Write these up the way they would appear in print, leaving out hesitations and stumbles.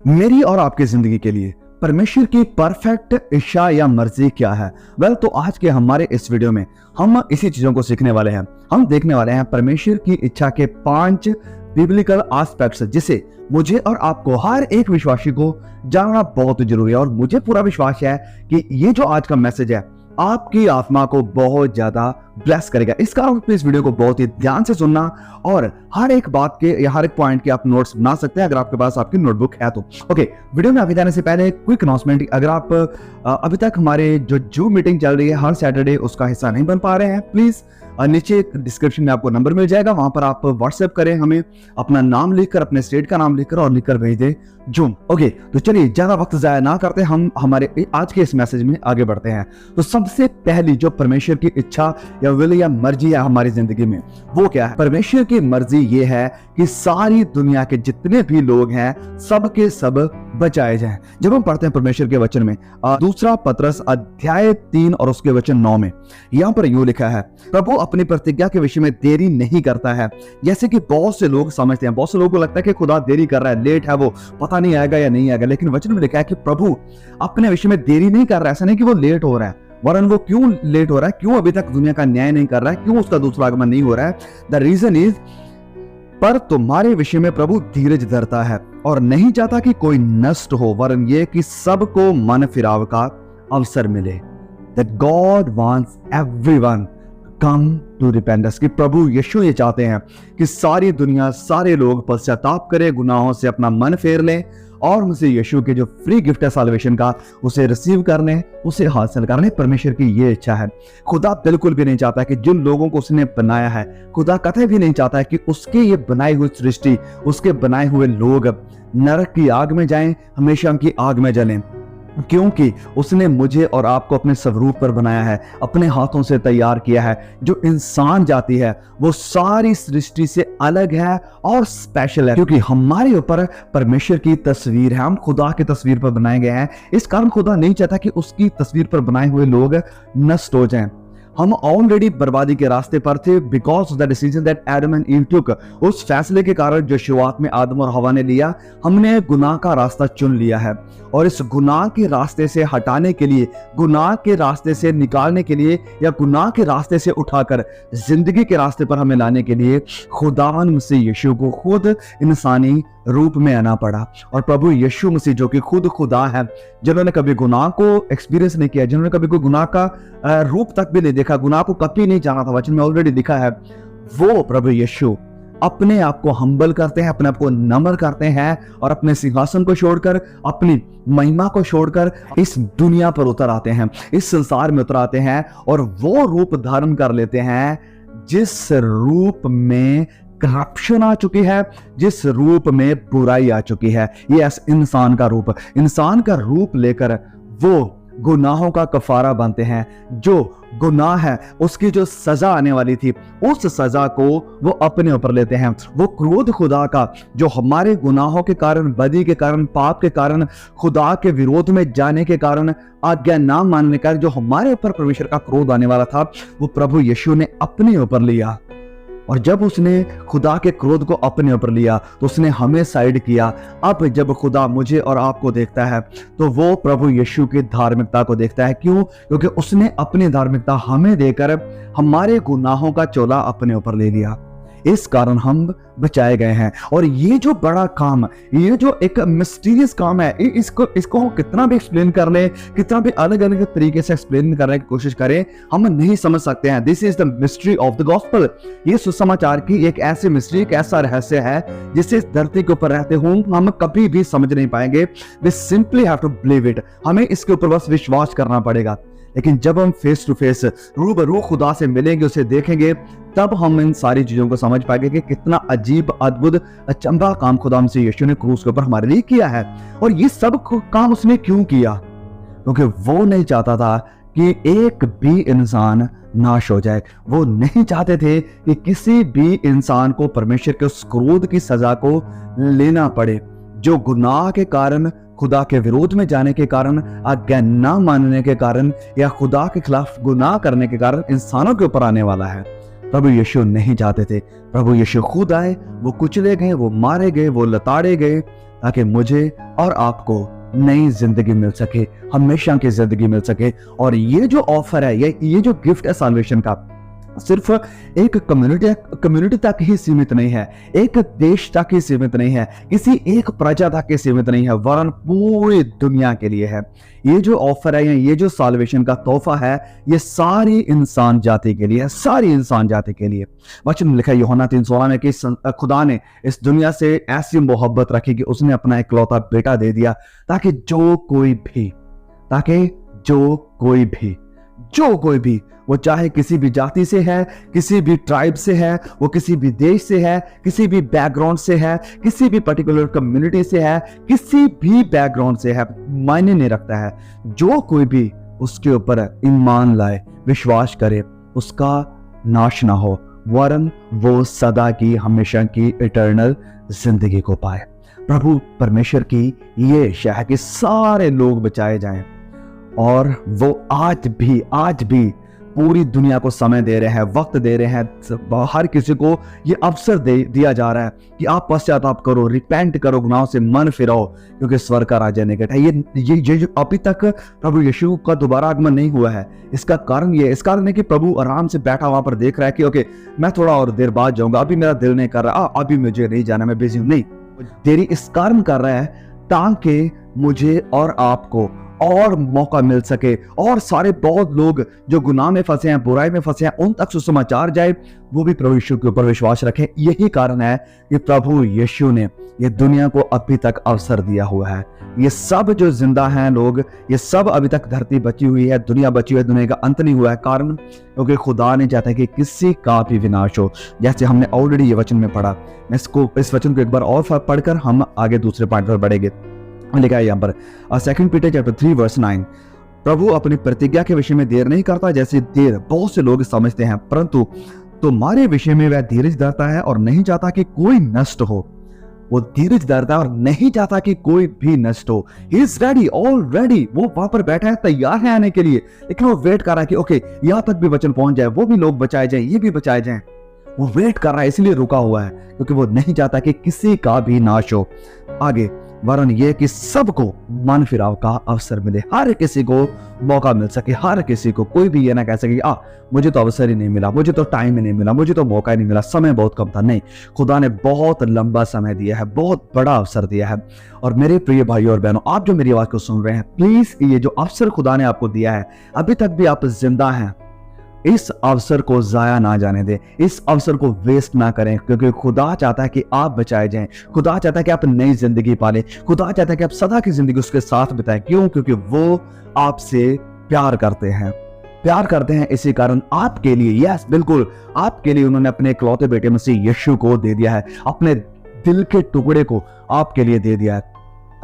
मेरी और आपकी जिंदगी के लिए परमेश्वर की परफेक्ट इच्छा या मर्जी क्या है? तो आज के हमारे इस वीडियो में हम इसी चीजों को सीखने वाले हैं। हम देखने वाले हैं परमेश्वर की इच्छा के 5 बिब्लिकल एस्पेक्ट्स, जिसे मुझे और आपको, हर एक विश्वासी को जानना बहुत जरूरी है। और मुझे पूरा विश्वास है कि ये जो आज का मैसेज है आपकी आत्मा को बहुत ज्यादा ब्लेस करेगा। इस कारण इस वीडियो को बहुत ही ध्यान से सुनना और हर एक बात के या हर एक पॉइंट के आप नोट्स बना सकते हैं अगर आपके पास आपकी नोटबुक है तो। ओके, वीडियो में आगे जाने से पहले क्विक अनाउंसमेंट। अगर आप अभी तक हमारे जो जूम मीटिंग चल रही है हर सैटरडे, उसका हिस्सा नहीं बन पा रहे हैं, प्लीज नीचे डिस्क्रिप्शन में आपको नंबर मिल जाएगा, वहां पर आप व्हाट्सएप करें हमें अपना नाम लिखकर, अपने स्टेट का नाम लिखकर और लिखकर भेज दे जूम। ओके, तो चलिए ज्यादा वक्त जाया ना करते, हम हमारे आज के इस मैसेज में आगे बढ़ते हैं। तो सबसे पहली जो परमेश्वर की इच्छा या विल या मर्जी है हमारी जिंदगी में, वो क्या है? परमेश्वर की मर्जी ये है कि सारी दुनिया के जितने भी लोग हैं सब के सब बचाए जाएं। जब हम पढ़ते हैं परमेश्वर के वचन में दूसरा पतरस अध्याय 3 और उसके वचन 9 में यहाँ पर यूं लिखा है, प्रभु अपनी प्रतिज्ञा के विषय में देरी नहीं करता है जैसे कि बहुत से लोग समझते हैं। बहुत से लोगों को लगता है कि खुदा देरी कर रहा है, लेट है, वो पता नहीं आएगा या नहीं आएगा। लेकिन वचन में लिखा है कि प्रभु अपने विषय में देरी नहीं कर रहा है। ऐसा नहीं कि वो लेट हो रहा है, वरन वो क्यों लेट हो रहा है, क्यों अभी तक दुनिया का न्याय नहीं कर रहा है, क्यों उसका दूसरा आगमन नहीं हो रहा है? द रीजन इज, पर तुम्हारे विषय में प्रभु धीरज धरता है और नहीं चाहता कि कोई नष्ट हो, वरन ये कि सबको मन फिराव का अवसर मिले। That God wants everyone come to repentance। कि प्रभु यीशु ये चाहते हैं कि सारी दुनिया, सारे लोग पश्चाताप करें, गुनाहों से अपना मन फेर लें और उनसे यीशु के जो फ्री गिफ्ट है साल्वेशन का, उसे रिसीव करने, उसे हासिल करने। परमेश्वर की ये इच्छा है। खुदा बिल्कुल भी नहीं चाहता कि जिन लोगों को उसने बनाया है, खुदा कतई भी नहीं चाहता है कि उसके ये बनाई हुई सृष्टि, उसके बनाए हुए लोग नरक की आग में जाएं, हमेशा की आग में जलें, क्योंकि उसने मुझे और आपको अपने स्वरूप पर बनाया है, अपने हाथों से तैयार किया है। जो इंसान जाति है वो सारी सृष्टि से अलग है और स्पेशल है, क्योंकि हमारे ऊपर परमेश्वर की तस्वीर है, हम खुदा की तस्वीर पर बनाए गए हैं। इस कारण खुदा नहीं चाहता कि उसकी तस्वीर पर बनाए हुए लोग नष्ट हो जाएं। हम ऑलरेडी बर्बादी के रास्ते पर थे because of the decision that Adam and Eve took. उस फैसले के कारण जो शुरुआत में आदम और हवा ने लिया, हमने गुनाह का रास्ता चुन लिया है। और इस गुनाह के रास्ते से हटाने के लिए, गुनाह के रास्ते से निकालने के लिए या गुनाह के रास्ते से उठाकर जिंदगी के रास्ते पर हमें लाने के लिए खुदावन मसीह यीशु को खुद इंसानी रूप में आना पड़ा। और प्रभु यीशु मसीह जो कि खुद खुदा है, जिन्होंने कभी गुनाह को एक्सपीरियंस नहीं किया, जिन्होंने कभी कोई गुनाह का रूप तक भी नहीं देखा, गुनाह को कभी नहीं जाना था, वचन में ऑलरेडी लिखा है, वो प्रभु यीशु अपने आप को हम्बल करते हैं, अपने आप को नम्र करते हैं और अपने सिंहासन को छोड़कर, अपनी महिमा को छोड़कर इस दुनिया पर उतर आते हैं, इस संसार में उतर आते हैं और वो रूप धारण कर लेते हैं जिस रूप में करप्शन आ चुकी है, जिस रूप में बुराई आ चुकी है। ये इंसान का रूप लेकर वो गुनाहों का कफारा बनते हैं। जो गुनाह है उसकी जो सजा आने वाली थी, उस सजा को वो अपने ऊपर लेते हैं। वो क्रोध खुदा का जो हमारे गुनाहों के कारण, बदी के कारण, पाप के कारण, खुदा के विरोध में जाने के कारण, आज्ञा ना मानने का जो हमारे ऊपर परमेश्वर का क्रोध आने वाला था, वो प्रभु यीशु ने अपने ऊपर लिया। और जब उसने खुदा के क्रोध को अपने ऊपर लिया तो उसने हमें साइड किया। अब जब खुदा मुझे और आपको देखता है तो वो प्रभु यीशु की धार्मिकता को देखता है। क्यों? क्योंकि उसने अपनी धार्मिकता हमें देकर हमारे गुनाहों का चोला अपने ऊपर ले लिया। इस कारण हम बचाए गए हैं। और ये जो बड़ा काम, ये जो एक मिस्टीरियस काम है, इसको हम कितना भी एक्सप्लेन कर ले, कितना भी अलग अलग तरीके से एक्सप्लेन करने की कोशिश करें, हम नहीं समझ सकते हैं। This is the mystery of the gospel. ये सुसमाचार की एक ऐसी मिस्ट्री, एक ऐसा रहस्य है जिसे इस धरती के ऊपर रहते हुए हम कभी भी समझ नहीं पाएंगे। We simply have to believe it. हमें इसके ऊपर बस विश्वास करना पड़ेगा। लेकिन जब हम फेस टू फेस, रूबरू खुदा से मिलेंगे, उसे देखेंगे, तब हम इन सारी चीजों को समझ पाएंगे कि कितना अजीब, अद्भुत, अचंभा काम खुदा मसीह यीशु ने क्रूस के ऊपर हमारे लिए किया है। और ये सब काम उसने क्यों किया? क्योंकि वो नहीं चाहता था कि एक भी इंसान नाश हो जाए। वो नहीं चाहते थे कि किसी भी इंसान को परमेश्वर के उस क्रोध की सजा को लेना पड़े जो गुनाह के कारण, खुदा के विरोध में जाने के कारण, आज्ञा ना मानने के कारण या खुदा के खिलाफ गुनाह करने के कारण इंसानों के ऊपर आने वाला है। प्रभु यीशु नहीं चाहते थे। प्रभु यीशु खुद आए, वो कुचले गए, वो मारे गए, वो लताड़े गए, ताकि मुझे और आपको नई जिंदगी मिल सके, हमेशा की जिंदगी मिल सके। और ये जो ऑफर है, ये जो गिफ्ट है साल्वेशन का, सिर्फ एक कम्युनिटी तक ही सीमित नहीं है, एक देश तक ही सीमित नहीं है, किसी एक प्रजा तक ही सीमित नहीं है, वरन पूरी दुनिया के लिए है। ये जो ऑफर है, ये जो साल्वेशन का तोहफा है, ये सारी इंसान जाति के लिए है, सारी इंसान जाति के लिए। वचन में लिखा है यूहन्ना 3:16 में कि खुदा ने इस दुनिया से ऐसी मोहब्बत रखी कि उसने अपना इकलौता बेटा दे दिया, ताकि जो कोई भी वो चाहे किसी भी जाति से है, किसी भी ट्राइब से है, वो किसी भी देश से है, किसी भी बैकग्राउंड से है, किसी भी पर्टिकुलर कम्युनिटी से है, किसी भी बैकग्राउंड से है, मायने नहीं रखता है, जो कोई भी उसके ऊपर ईमान लाए, विश्वास करे, उसका नाश ना हो, वरन वो सदा की, हमेशा की इटर्नल जिंदगी को पाए। प्रभु परमेश्वर की ये इच्छा है कि सारे लोग बचाए जाएं, और वो आज भी पूरी दुनिया को समय दे रहे हैं, वक्त दे रहे हैं, हर किसी को ये अवसर दिया जा रहा है कि आप पश्चाताप करो, रिपेंट करो, गुनाहों से मन फिराओ, क्योंकि स्वर्ग का राज्य निकट है। ये जो अभी तक प्रभु यीशु का दोबारा आगमन नहीं हुआ है, इसका कारण इस कारण है कि प्रभु आराम से बैठा वहां पर देख रहा है कि ओके, मैं थोड़ा और देर बाद जाऊंगा, अभी मेरा दिल नहीं कर रहा, अभी मुझे नहीं जाना, मैं बिजी हूं। नहीं, देरी इस कारण कर रहा है ताकि मुझे और आपको और मौका मिल सके, और सारे बहुत लोग जो गुनाह में फंसे हैं, बुराई में फंसे हैं, उन तक सुसमाचार जाए, वो भी प्रभु यीशु के ऊपर विश्वास रखें। यही कारण है कि प्रभु यीशु ने ये दुनिया को अभी तक अवसर दिया हुआ है। ये सब जो जिंदा हैं लोग, ये सब अभी तक धरती बची हुई है, दुनिया बची हुई है, दुनिया का अंत नहीं हुआ है। कारण क्योंकि खुदा नहीं चाहता कि किसी का भी विनाश हो, जैसे हमने ऑलरेडी ये वचन में पढ़ा। इस वचन को एक बार और पढ़कर हम आगे दूसरे पॉइंट पर बढ़ेंगे। लिखा है यहाँ पर 2 पीटर चैप्टर 3:9, प्रभु अपनी प्रतिज्ञा के विषय में देर नहीं करता, जैसे देर बहुत से लोग समझते हैं, परंतु तुम्हारे विषय में वह धीरज धरता है और नहीं चाहता कि कोई नष्ट हो। वो धीरज धरता है और नहीं चाहता कि कोई भी नष्ट हो। ही इज रेडी, ऑलरेडी वो वहां पर बैठा है, तैयार है आने के लिए, लेकिन वो वेट कर रहा है कि ओके, यहाँ तक भी वचन पहुंच जाए, वो भी लोग बचाए जाए, ये भी बचाए जाए। वो वेट कर रहा है, इसलिए रुका हुआ है, क्योंकि वो नहीं चाहता कि किसी का भी नाश हो आगे, वरन ये कि सबको मन फिराव का अवसर मिले, हर किसी को मौका मिल सके, हर किसी को, कोई भी ये ना कह सके मुझे तो अवसर ही नहीं मिला, मुझे तो टाइम ही नहीं मिला, मुझे तो मौका ही नहीं मिला, समय बहुत कम था। नहीं, खुदा ने बहुत लंबा समय दिया है, बहुत बड़ा अवसर दिया है। और मेरे प्रिय भाइयों और बहनों, आप जो मेरी आवाज को सुन रहे हैं, प्लीज ये जो अवसर खुदा ने आपको दिया है, अभी तक भी आप जिंदा हैं, इस अवसर को जाया ना जाने दें, इस अवसर को वेस्ट ना करें, क्योंकि खुदा चाहता है कि आप बचाए जाएं, खुदा चाहता है कि आप नई जिंदगी पालें, खुदा चाहता है कि आप सदा की जिंदगी उसके साथ बिताएं। क्यों? क्योंकि वो आपसे प्यार करते हैं। इसी कारण आपके लिए, यस बिल्कुल आपके लिए, उन्होंने अपने इकलौते बेटे मसीह यीशु को दे दिया है, अपने दिल के टुकड़े को आपके लिए दे दिया है,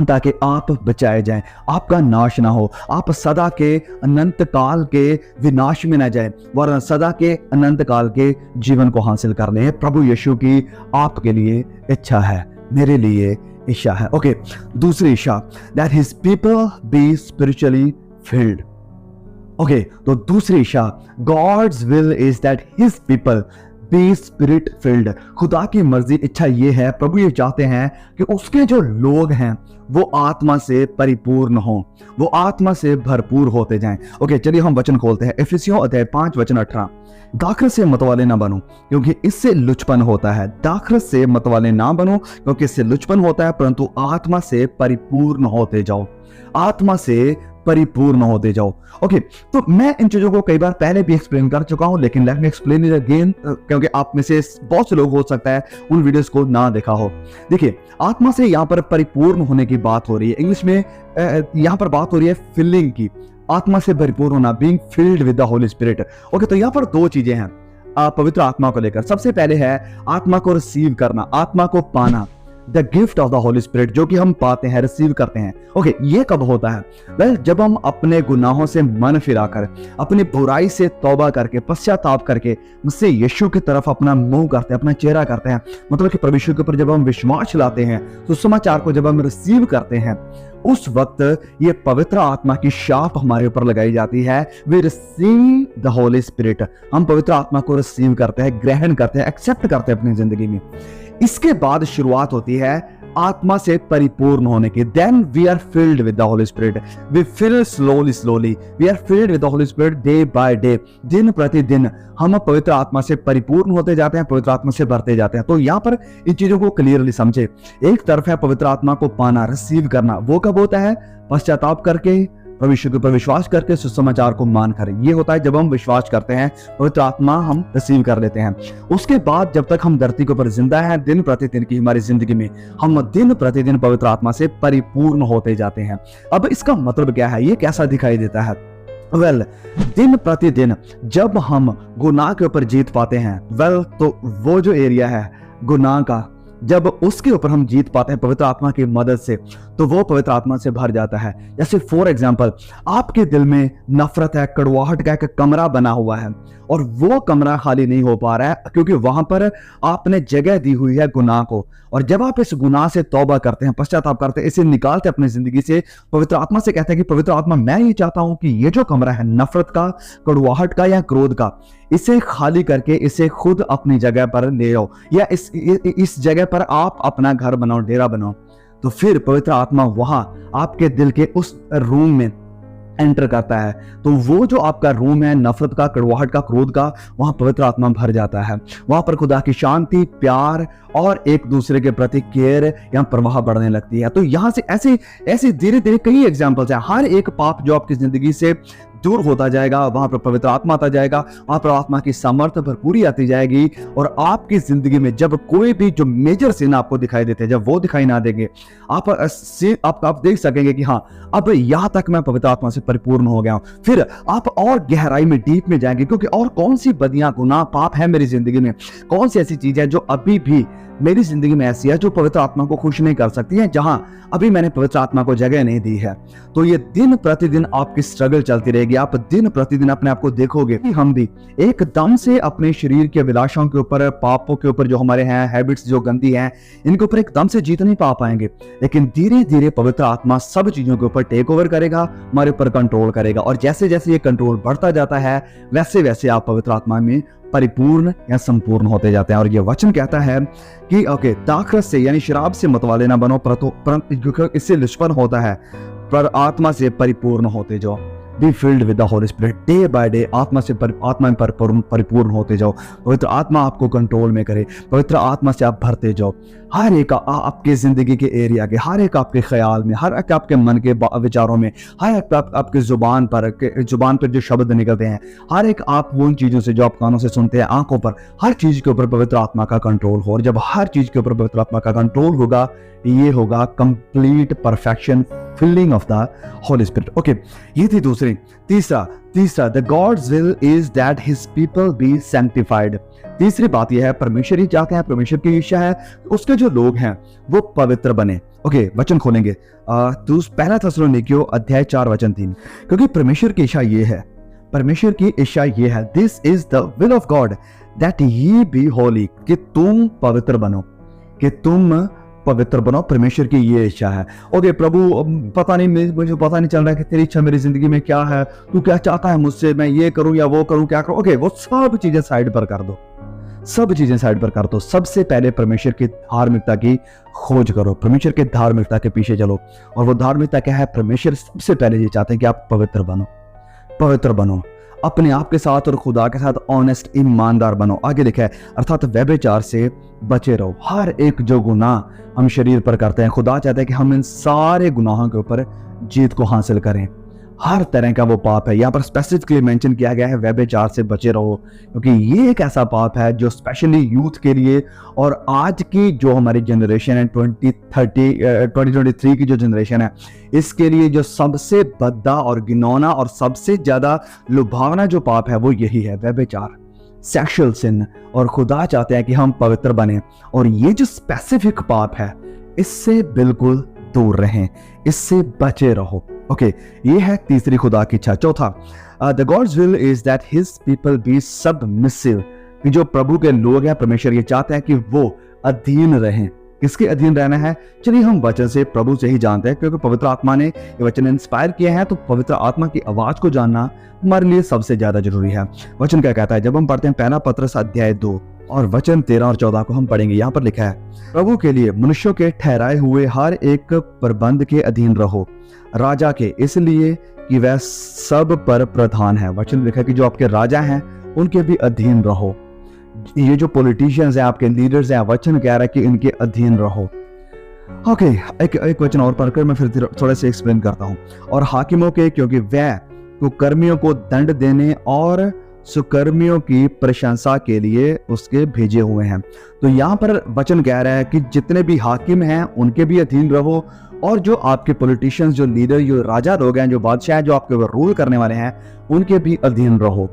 ताकि आप बचाए जाएं, आपका नाश ना हो, आप सदा के अनंत काल के विनाश में ना जाएं, वरन सदा के अनंत काल के जीवन को हासिल कर लें। प्रभु यीशु की आपके लिए इच्छा है, मेरे लिए इच्छा है। ओके, दूसरी इच्छा, that his people be spiritually filled. Okay, तो दूसरी इच्छा, God's will is that his people be spirit filled. खुदा की मर्जी, इच्छा ये है, प्रभु ये चाहते हैं कि उसके जो लोग हैं वो आत्मा से परिपूर्ण हो, वो आत्मा से भरपूर होते जाएं। ओके, चलिए हम वचन खोलते हैं। इफिसियों अध्याय 5:18, दाखरस से मतवाले ना बनो, क्योंकि इससे लुचपन होता है। दाखरस से मतवाले ना बनो, क्योंकि इससे लुचपन होता है, परंतु आत्मा से परिपूर्ण होते जाओ, आत्मा से परिपूर्ण होते जाओ। ओके, तो मैं इन चीजों को कई बार पहले भी एक्सप्लेन कर चुका हूं, लेकिन let me explain it again, क्योंकि आप में से बहुत से लोग हो सकता है उन वीडियोस को ना देखा हो। देखिए, आत्मा से यहाँ पर परिपूर्ण होने की बात हो रही है, इंग्लिश में यहाँ पर बात हो रही है फिलिंग की, आत्मा से भरपूर होना, being field with the holy spirit. Okay, तो यहाँ पर दो चीजें हैं पवित्र आत्मा को लेकर। सबसे पहले है आत्मा को रिसीव करना, आत्मा को पाना, the gift of the holy spirit, जो कि हम पाते हैं, रिसीव करते हैं। ओके, ये कब होता है? वेल, जब हम अपने गुनाहों से मन फिराकर, अपनी बुराई से तौबा करके, पश्चाताप करके, मुझसे यीशु की तरफ अपना मुंह करते हैं, अपना चेहरा करते हैं, मतलब कि परमेश्वर के ऊपर जब हम विश्वास लाते हैं, तो सुसमाचार को जब हम रिसीव करते हैं, उस वक्त ये पवित्र आत्मा की शाप हमारे ऊपर लगाई जाती है। We receive the holy spirit, हम पवित्र आत्मा को रिसीव करते हैं, ग्रहण करते हैं, एक्सेप्ट करते हैं अपनी जिंदगी में। इसके बाद शुरुआत होती है आत्मा से परिपूर्ण होने की, then we are filled with the holy spirit, we fill slowly, we are filled with the holy spirit day by day, दिन प्रतिदिन हम पवित्र आत्मा से परिपूर्ण होते जाते हैं, पवित्र आत्मा से भरते जाते हैं। तो यहाँ पर इन चीजों को क्लियरली समझे। एक तरफ है पवित्र आत्मा को पाना, रिसीव करना, वो कब होता है? पश्चाताप करके, प्रभु के ऊपर विश्वास करके, सुसमाचार को मानकर। ये होता है जब हम विश्वास करते हैं, पवित्र आत्मा हम रिसीव कर लेते हैं। उसके बाद जब तक हम धरती के ऊपर जिंदा हैं, दिन प्रतिदिन की हमारी जिंदगी में हम दिन प्रतिदिन पवित्र आत्मा से परिपूर्ण होते जाते हैं। अब इसका मतलब क्या है? ये कैसा दिखाई देता है? दिन प्रतिदिन जब हम गुनाह के ऊपर जीत पाते हैं, तो वो जो एरिया है गुनाह का, जब उसके ऊपर हम जीत पाते हैं पवित्र आत्मा की मदद से, तो वो पवित्र आत्मा से भर जाता है। जैसे फॉर एग्जांपल, आपके दिल में नफरत है, कड़वाहट का एक कमरा बना हुआ है और वो कमरा खाली नहीं हो पा रहा है क्योंकि वहां पर आपने जगह दी हुई है गुनाह को। और जब आप इस गुनाह से तौबा करते हैं, पश्चाताप करते हैं, इसे निकालते हैं अपनी जिंदगी से, पवित्र आत्मा से कहते हैं कि पवित्र आत्मा, मैं ये चाहता हूं कि ये जो कमरा है नफरत का, कड़वाहट का या क्रोध का, इसे खाली करके इसे खुद अपनी जगह पर ले आओ, या इस जगह पर आप अपना घर बनाओ, डेरा बनाओ। तो फिर पवित्र आत्मा वहां आपके दिल के उस रूम में एंटर करता है। तो वो जो आपका रूम है नफरत का, कड़वाहट का, क्रोध का, वहां पवित्र आत्मा भर जाता है। वहां पर खुदा की शांति, प्यार और एक दूसरे के प्रति केयर या प्रवाह बढ़ने लगती है। तो यहां से ऐसे धीरे धीरे कई एग्जांपल्स हैं। हर एक पाप जो आपकी जिंदगी से दूर होता जाएगा, वहां पर पवित्र आत्मा आता जाएगा, वहां पर आत्मा की सामर्थ्य भरपूरी आती जाएगी। और आपकी जिंदगी में जब कोई भी जो मेजर सिन आपको दिखाई देते हैं, जब वो दिखाई ना देंगे, आप देख सकेंगे कि हाँ, अब यहां तक मैं पवित्र आत्मा से परिपूर्ण हो गया हूं। फिर आप और गहराई में, डीप में जाएंगे, क्योंकि और कौन सी बदियां, गुनाह, पाप है मेरी जिंदगी में, कौन सी ऐसी चीज है जो अभी भी मेरी जिंदगी में ऐसी है जो पवित्र आत्मा को खुश नहीं कर सकती है, जहां अभी मैंने पवित्र आत्मा को जगह नहीं दी है। तो ये दिन प्रतिदिन आपकी स्ट्रगल चलती रहेगी। आप दिन प्रतिदिन अपने आप को देखोगे कि हम भी एकदम से अपने शरीर के अभिलाषाओं के ऊपर, पापों के ऊपर, जो हमारे हैं हैबिट्स जो गंदी हैं, इनके ऊपर एकदम से जीत नहीं पा पाएंगे। लेकिन धीरे धीरे पवित्र आत्मा सब चीजों के ऊपर टेक ओवर करेगा, हमारे ऊपर कंट्रोल करेगा। और जैसे जैसे ये कंट्रोल बढ़ता जाता है, वैसे वैसे आप पवित्र आत्मा में परिपूर्ण या संपूर्ण होते जाते हैं। और ये वचन कहता है कि दाखरस से यानी शराब से मतवाले ना बनो, परंतु इससे दुश्मन होता है, पर आत्मा से परिपूर्ण होते जाओ। Be filled with the holy spirit, day by day आत्मा में परिपूर्ण होते जाओ। पवित्र आत्मा आपको कंट्रोल में करे, पवित्र आत्मा से आप भरते जाओ। हर एक आपके जिंदगी के एरिया के, हर एक आपके ख्याल में, हर एक आपके मन के विचारों में, हर एक आपके जुबान पर जो शब्द निकलते हैं, हर एक आप उन चीजों से जो आप कानों से सुनते हैं, आंखों पर, हर चीज के ऊपर पवित्र आत्मा का कंट्रोल हो। और जब हर चीज के ऊपर पवित्र आत्मा का कंट्रोल होगा, ये होगा complete perfection, filling of the holy spirit. Okay, ये थी दूसरी। तीसरा the God's will is that his people be sanctified. तीसरी बात यह है, परमेश्वर ही चाहते हैं, परमेश्वर की इच्छा है उसके जो लोग हैं वो पवित्र बने। ओके, वचन खोलेंगे पहला थिस्सलुनीकियों अध्याय 4 वचन 3। क्योंकि परमेश्वर की इच्छा ये है, परमेश्वर की इच्छा ये है, this is the will of God that ye be holy, कि तुम पवित्र बनो, कि तुम पवित्र बनो। परमेश्वर की ये इच्छा है। ओके प्रभु, पता नहीं, मुझे पता नहीं चल रहा है कि तेरी इच्छा मेरी जिंदगी में क्या है, तू क्या चाहता है मुझसे, मैं ये करूं या वो करूं, क्या करूं। ओके, वो सब चीजें साइड पर कर दो, सब चीजें साइड पर कर दो। सबसे पहले परमेश्वर की धार्मिकता की खोज करो, परमेश्वर के धार्मिकता के पीछे चलो। और वो धार्मिकता क्या है? परमेश्वर सबसे पहले ये चाहते हैं कि आप पवित्र बनो, पवित्र बनो, अपने आप के साथ और खुदा के साथ ऑनेस्ट, ईमानदार बनो। आगे लिखा है, अर्थात व्यभिचार से बचे रहो। हर एक जो गुनाह हम शरीर पर करते हैं, खुदा चाहता है कि हम इन सारे गुनाहों के ऊपर जीत को हासिल करें। हर तरह का वो पाप है, यहाँ पर स्पेसिफिकली मेंशन किया गया है, व्यभिचार से बचे रहो, क्योंकि ये एक ऐसा पाप है जो स्पेशली यूथ के लिए और आज की जो हमारी जनरेशन है 2023 की जो जनरेशन है, इसके लिए जो सबसे भद्दा और घिनौना और सबसे ज्यादा लुभावना जो पाप है वो यही है, व्यभिचार, सेक्सुअल सिन। और खुदा चाहते हैं कि हम पवित्र बने। और ये जो स्पेसिफिक पाप है, इससे बिल्कुल दूर रहें, इससे बचे रहो। ओके, ये है तीसरी खुदा की इच्छा। चौथा, the God's will is that his people B submissive, कि जो प्रभु के लोग हैं, परमेश्वर ये चाहते हैं कि वो अधीन रहें। किसके अधीन रहना है? चलिए हम वचन से, प्रभु से ही जानते हैं, क्योंकि पवित्र आत्मा ने ये वचन इंस्पायर किए हैं। तो पवित्र आत्मा की आवाज को जानना हमारे लिए सबसे ज्यादा जरूरी है। वचन क्या कहता है? जब हम पढ़ते हैं पहला पत्रस अध्याय 2 और वचन 13 और 14 को हम पढ़ेंगे। यहाँ पर लिखा है, प्रभु के लिए मनुष्यों के ठहराए हुए हर एक प्रबंध के अधीन रहो, राजा के, इसलिए कि वह सब पर प्रधान है। वचन लिखा है कि जो आपके राजा हैं उनके भी अधीन रहो। ये जो पॉलिटिशियंस हैं, आपके लीडर्स हैं, वचन कह रहा है कि इनके अधीन रहो। ओके, एक वचन और पढ़कर मैं फिर थोड़ा सा एक्सप्लेन करता हूँ। और हाकिमों के, क्योंकि वह कुकर्मियों को दंड देने और सुकर्मियों की प्रशंसा के लिए उसके भेजे हुए हैं। तो यहाँ पर वचन कह रहा है कि जितने भी हाकिम हैं उनके भी अधीन रहो, और जो आपके पॉलिटिशियंस, जो लीडर, जो राजा लोग हैं, जो बादशाह हैं, जो आपके ऊपर रूल करने वाले हैं, उनके भी अधीन रहो।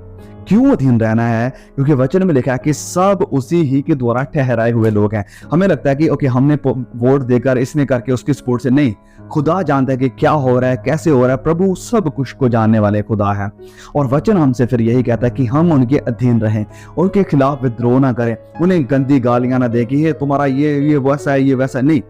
क्यों अधीन रहना है? क्योंकि वचन में लिखा है कि सब उसी ही के द्वारा ठहराए हुए लोग हैं। हमें लगता है कि ओके, हमने वोट देकर, इसने करके, उसकी सपोर्ट से नहीं, खुदा जानता है कि क्या हो रहा है, कैसे हो रहा है। प्रभु सब कुछ को जानने वाले खुदा है, और वचन हमसे फिर यही कहता है कि हम उनके अधीन रहें, उनके खिलाफ विद्रोह ना करें, उन्हें गंदी गालियां ना दें कि ये तुम्हारा ये वैसा है, ये वैसा नहीं।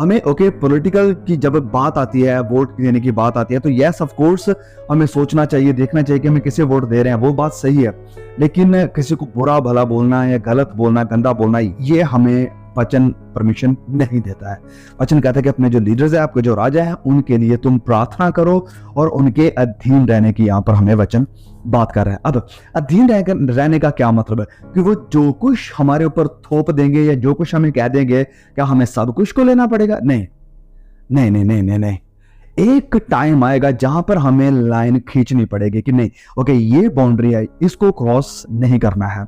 हमें पॉलिटिकल की जब बात आती है, वोट देने की बात आती है, तो यस ऑफ कोर्स हमें सोचना चाहिए, देखना चाहिए कि हमें किसे वोट दे रहे हैं, वो बात सही है। लेकिन किसी को बुरा भला बोलना या गलत बोलना, गंदा बोलना, ये हमें वचन परमिशन नहीं देता है। वचन कहता है कि अपने जो लीडर्स है, आपके जो राजा है, उनके लिए तुम प्रार्थना करो और उनके अधीन रहने की यहाँ पर हमें वचन बात कर रहा है। अब अधीन रहने का क्या मतलब है? कि वो जो कुछ हमारे ऊपर थोप देंगे या जो कुछ हमें कह देंगे, क्या हमें सब कुछ को लेना पड़ेगा? नहीं नहीं नहीं नहीं नहीं नहीं। एक टाइम आएगा जहां पर हमें लाइन खींचनी पड़ेगी कि नहीं, ओके, ये बाउंड्री है, इसको क्रॉस नहीं करना है।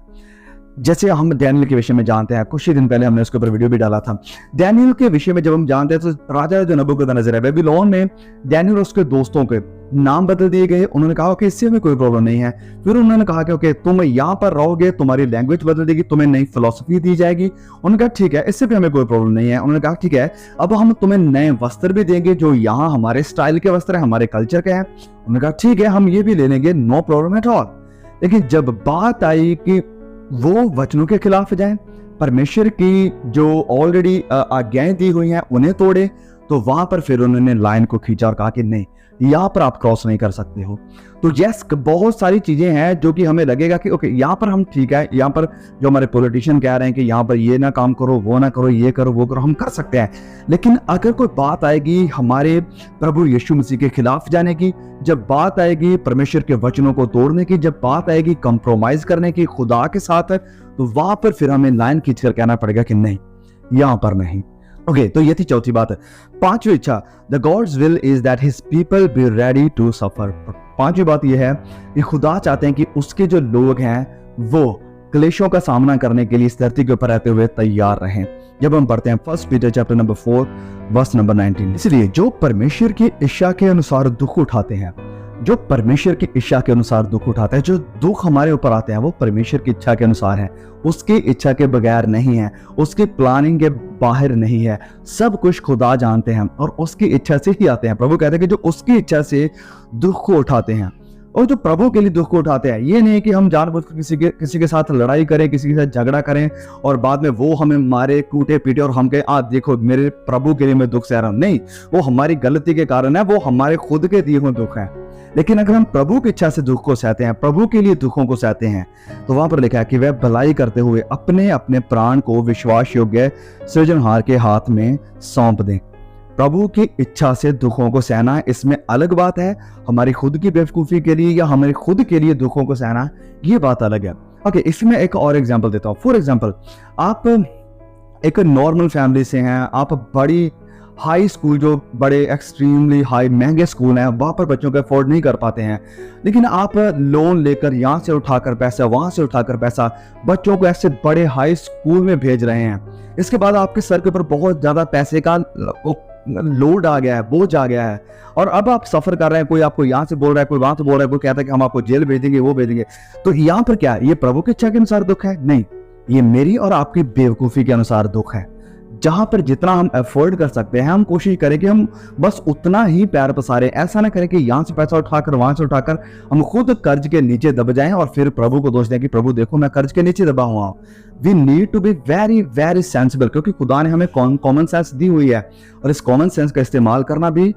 जैसे हम डैनियल के विषय में जानते हैं, कुछ ही दिन पहले हमने उसके ऊपर वीडियो भी डाला था। डैनियल के विषय में जब हम जानते हैं तो राजा जो नबूकदनेस्सर है, बेबीलोन में डैनियल और उसके दोस्तों के नाम बदल दिए गए। उन्होंने कहा कि इससे हमें कोई प्रॉब्लम नहीं है। फिर उन्होंने कहा कि ओके, तुम यहाँ पर रहोगे, तुम्हारी लैंग्वेज बदल देगी, तुम्हें नई फिलॉसफी दी जाएगी। उन्होंने कहा ठीक है, इससे भी हमें कोई प्रॉब्लम नहीं है। उन्होंने कहा ठीक है, अब हम तुम्हें नए वस्त्र भी देंगे जो यहाँ हमारे स्टाइल के वस्त्र है, हमारे कल्चर के हैं। उन्होंने कहा ठीक है, हम ये भी ले लेंगे, नो प्रॉब्लम एट ऑल। लेकिन जब बात आई कि वो वचनों के खिलाफ जाएं, परमेश्वर की जो ऑलरेडी आज्ञाएं दी हुई हैं उन्हें तोड़े, तो वहां पर फिर उन्होंने लाइन को खींचा और कहा कि नहीं, यहाँ पर आप क्रॉस नहीं कर सकते हो। तो यस, बहुत सारी चीजें हैं जो कि हमें लगेगा कि ओके, यहाँ पर हम ठीक है, यहाँ पर जो हमारे पॉलिटिशियन कह रहे हैं कि यहाँ पर ये ना काम करो, वो ना करो, ये करो, वो करो, हम कर सकते हैं। लेकिन अगर कोई बात आएगी हमारे प्रभु यीशु मसीह के खिलाफ जाने की, जब बात आएगी परमेश्वर के वचनों को तोड़ने की, जब बात आएगी कंप्रोमाइज करने की खुदा के साथ, तो वहां पर फिर हमें लाइन खींचकर कहना पड़ेगा कि नहीं, यहाँ पर नहीं। ओके, तो ये थी चौथी बात। पांचवी इच्छा, the God's will is that his people be ready to suffer. पांचवी बात यह है कि खुदा चाहते हैं कि उसके जो लोग हैं वो क्लेशों का सामना करने के लिए इस धरती के ऊपर रहते हुए तैयार रहें। जब हम पढ़ते हैं 1 Peter chapter number 4 verse number 19, इसलिए जो परमेश्वर की इच्छा के अनुसार दुख उठाते हैं, जो परमेश्वर की इच्छा के अनुसार दुख उठाते हैं, जो दुख हमारे ऊपर आते हैं वो परमेश्वर की इच्छा के अनुसार है, उसकी इच्छा के बगैर नहीं है, उसकी प्लानिंग के बाहर नहीं है। सब कुछ खुदा जानते हैं और उसकी इच्छा से ही आते हैं। प्रभु कहते हैं कि जो उसकी इच्छा से दुख को उठाते हैं, और जो प्रभु के लिए दुख को उठाते हैं, ये नहीं कि हम जानबूझकर किसी के साथ लड़ाई करें, किसी के साथ झगड़ा करें और बाद में वो हमें मारे, कूटे, पीटे और हम कहें देखो मेरे प्रभु के लिए मैं दुख सह रहा हूं। नहीं, वो हमारी गलती के कारण है, वो हमारे खुद के दिए हुए दुख है। लेकिन अगर हम प्रभु की इच्छा से दुख को सहते हैं, प्रभु के लिए दुखों को सहते हैं, तो वहां पर लिखा है कि वह भलाई करते हुए अपने अपने प्राण को विश्वास योग्य सृजनहार के हाथ में सौंप दें। प्रभु की इच्छा से दुखों को सहना, इसमें अलग बात है हमारी खुद की बेवकूफ़ी के लिए या हमारे खुद के लिए दुखों को सहना, ये बात अलग है। ओके, इसमें एक और एग्जांपल देता हूँ। फॉर एग्जांपल, आप एक नॉर्मल फैमिली से हैं, आप बड़ी हाई स्कूल, जो बड़े एक्सट्रीमली हाई महंगे स्कूल हैं, वहाँ पर बच्चों को अफोर्ड नहीं कर पाते हैं, लेकिन आप लोन लेकर यहाँ से उठाकर पैसा, वहाँ से उठाकर पैसा, बच्चों को ऐसे बड़े हाई स्कूल में भेज रहे हैं। इसके बाद आपके सर के ऊपर बहुत ज़्यादा पैसे का लोड आ गया है, बोझ आ गया है, और अब आप सफर कर रहे हैं। कोई आपको यहाँ से बोल रहा है, कोई वहां से बोल रहा है, कोई कहता है कि हम आपको जेल भेज देंगे, वो भेज देंगे। तो यहाँ पर क्या है? ये प्रभु की इच्छा के अनुसार दुख है? नहीं, ये मेरी और आपकी बेवकूफ़ी के अनुसार दुख है। जहां पर जितना हम अफोर्ड कर सकते हैं, हम कोशिश करें कि हम बस उतना ही पैर पसारें। ऐसा ना करें कि यहाँ से पैसा उठाकर वहां से उठाकर हम खुद कर्ज के नीचे दब जाएं और फिर प्रभु को दोष दें कि प्रभु देखो मैं कर्ज के नीचे दबा हुआ हूँ। We need to be very very sensible, क्योंकि खुदा ने हमें कॉमन सेंस दी हुई है और इस कॉमन सेंस का इस्तेमाल करना भी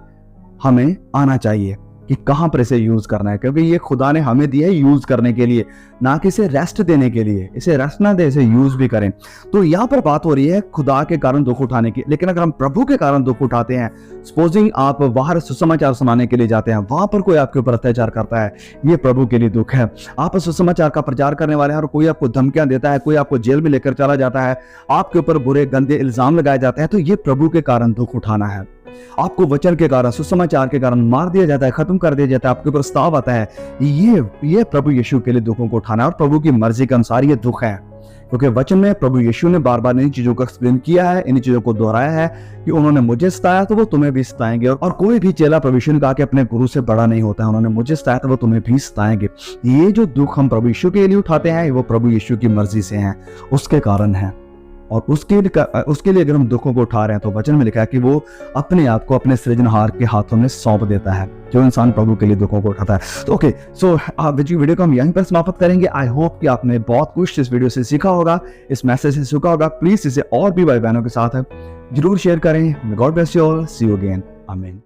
हमें आना चाहिए। कि कहाँ पर इसे यूज करना है, क्योंकि ये खुदा ने हमें दिया है यूज करने के लिए, ना कि इसे रेस्ट देने के लिए। इसे रेस्ट ना दे, इसे यूज भी करें। तो यहाँ पर बात हो रही है खुदा के कारण दुख उठाने की। लेकिन अगर हम प्रभु के कारण दुख उठाते हैं, सपोजिंग आप बाहर सुसमाचार सुनाने के लिए जाते हैं, वहां पर कोई आपके ऊपर अत्याचार करता है, ये प्रभु के लिए दुख है। आप सुसमाचार का प्रचार करने वाले हैं और कोई आपको धमकियां देता है, कोई आपको जेल में लेकर चला जाता है, आपके ऊपर बुरे गंदे इल्जाम लगाए जाते हैं, तो ये प्रभु के कारण दुख उठाना है। आपको वचन के कारण, सुसमाचार के कारण मार दिया जाता है, खत्म कर दिया जाता है, आपके ऊपर प्रस्ताव आता है, ये प्रभु यीशु के लिए दुखों को उठाना है और प्रभु की मर्जी के अनुसार ये दुख है। क्योंकि वचन में प्रभु यीशु ने बार बार इन चीजों को एक्सप्लेन किया है, इन चीजों को दोहराया है कि उन्होंने मुझे सताया तो वो तुम्हें भी सताएंगे। और कोई भी चेला प्रभु यीशु ने कहा कि अपने गुरु से बड़ा नहीं होता है, उन्होंने मुझे सताया तो वो तुम्हें भी सताएंगे। ये जो दुख हम प्रभु यीशु के लिए उठाते हैं, वो प्रभु यीशु की मर्जी से हैं, उसके कारण है। और उसके लिए अगर हम दुखों को उठा रहे हैं, तो वचन में लिखा है कि वो अपने आप को अपने सृजनहार के हाथों में सौंप देता है, जो इंसान प्रभु के लिए दुखों को उठाता है। तो ओके, सो वीडियो को हम यहीं पर समाप्त करेंगे। आई होप कि आपने बहुत कुछ इस वीडियो से सीखा होगा, इस मैसेज से सीखा होगा। प्लीज इसे और भी भाई बहनों के साथ जरूर शेयर करें। God bless you all, see you again, आमीन।